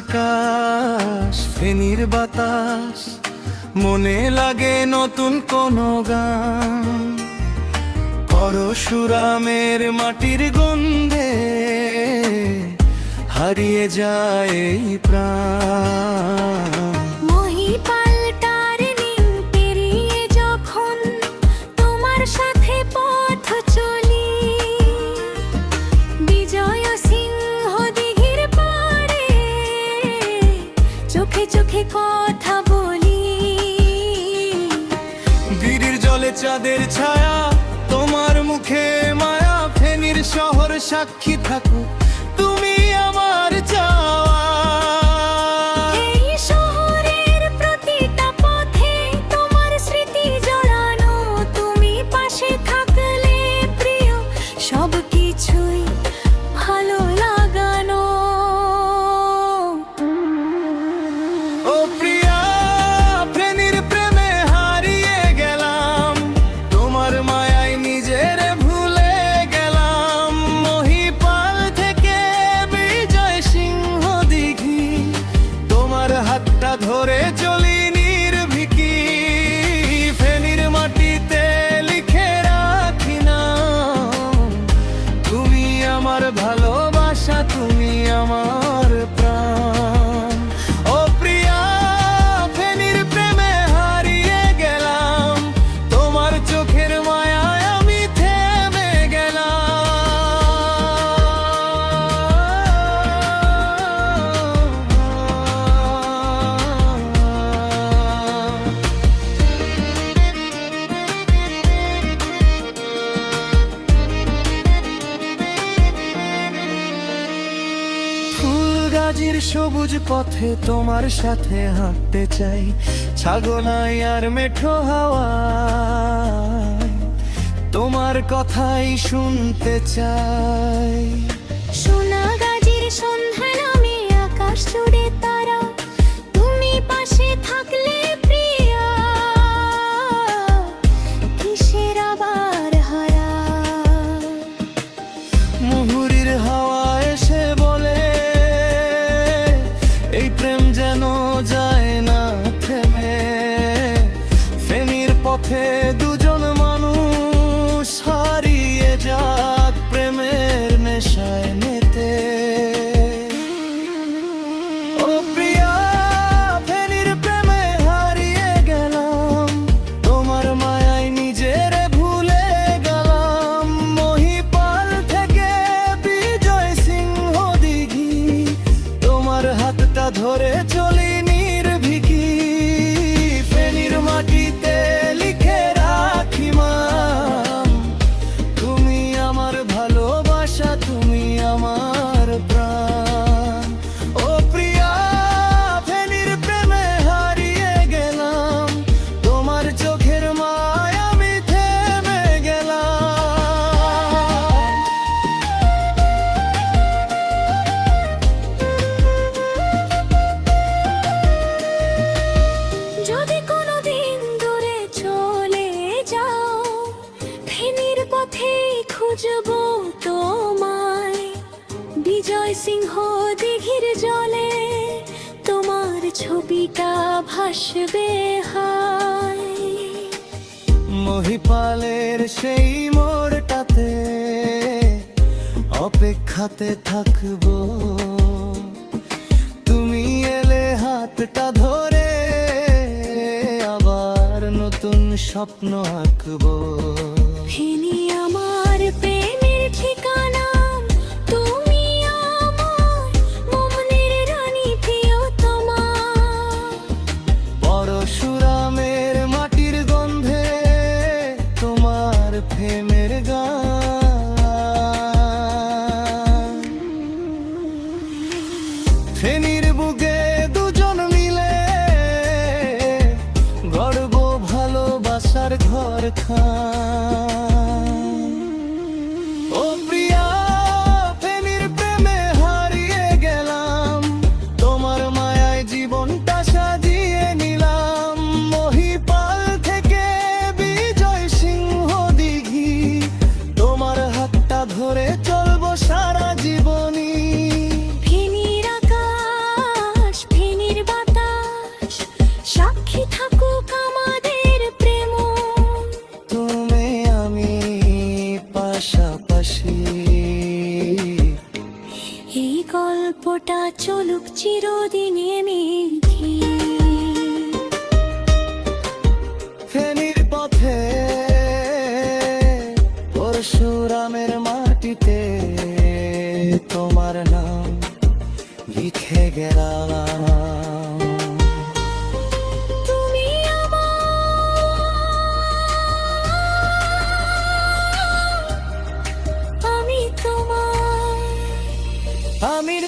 আকাশ ফেনীর বাতাস, মনে লাগে নতুন কোনো গান। পরশুরামের মাটির গন্ধে হারিয়ে যায় এই প্রাণ। চোখে চোখে কথা বলি, বীরের জলে চাঁদের ছায়া, তোমার মুখে মায়া। ফেনীর শহর সাক্ষী থাকো, তুমি আমার চাওয়া। এই শহরের প্রতিটা পথে তোমার স্মৃতি জড়ানো। তুমি পাশে থাকলে প্রিয় সবকিছুই ভালো লাগানো। ও প্রিয়া, ফেনীর প্রেমে হারিয়ে গেলাম, তোমার মায়ায় নিজের ভুলে গেলাম। মহিপাল থেকে বিজয় সিংহ দিঘি, তোমার হাতটা ধরে চলি নির্ভীকি। ফেনীর মাটিতে লিখে রাখি নাম, তুমি আমার ভালোবাসা, তুমি আমার প্রাণ। ও প্রিয়া, ফেনীর প্রেমে হারিয়ে গেলাম, তোমার চোখের মায়ায় আমি থেমে গেলাম। ফুলগাজীর সবুজ পথে তোমার সাথে হাঁটতে চাই, ছাগনাই আর মেঠো হাওয়ায় তোমার কথাই শুনতে চাই। সোনাগাজীর সন্ধ্যা নামে আকাশ জুড়ে তারা, তুমি পাশে থাকলে প্রিয়া কিসের আবার হারা। মুহুরীর হাওয়া এসে বলে, এই প্রেম যেন যায় না থেমে। ফেনীর পথে দুজন মানুষ হারিয়ে যাক প্রেমের নেশায় মেতে। ও প্রিয়া, ফেনীর প্রেমে হারিয়ে গেলাম, তোমার মায়ায় নিজের ভুলে গেলাম। মহিপাল থেকে বিজয় সিংহ দিঘি, তোমার হাতটা ধরে চলি নির্ভীকি। ফেনীর মাটিতে লিখে রাখি মাম, তুমি আমার ভালোবাসা, তুমি আমার প্রাণ। ও প্রিয়া, ফেনীর প্রেমে হারিয়ে গেলাম, তোমার চোখের মায় আমি থেমে গেলাম। যদি কোনোদিন দূরে চলে যাও, ফেনীর পথে খুঁজবো তোমায়। বিজয় সিংহ দিঘির জলে তোমার ছবিটা ভাসবে হায়। মহিপালের সেই মোড়টাতে অপেক্ষাতে থাকবো, তুমি এলে হাতটা ধরে আবার নতুন স্বপ্ন আঁকবো। ফেনী আমার প্রেমের ঠিকানা, তুমি আমার মনের রানী প্রিয়তমা। পরশুরামের মাটির গন্ধে তোমার প্রেমের গান। ফেনীর বুকে দুজন মিলে গর্ব ভালোবাসার ঘর খান। ও প্রিয়া, ফেনীর প্রেমে হারিয়ে গেলাম, তোমার মায়ায় জীবনটা সাজিয়ে নিলাম। মহিপাল থেকে বিজয় সিংহ দিঘি, তোমার হাতটা ধরে চলবো সারা জীবনী। ফেনীর আকাশ পাখি। এই গল্পটা চলুক চিরদিনে মিঠি। ফেনীর পথে পরশুরামের মাটিতে তোমার নাম লিখে গেলাম। তুমি আমার, আমি তোমার। আমির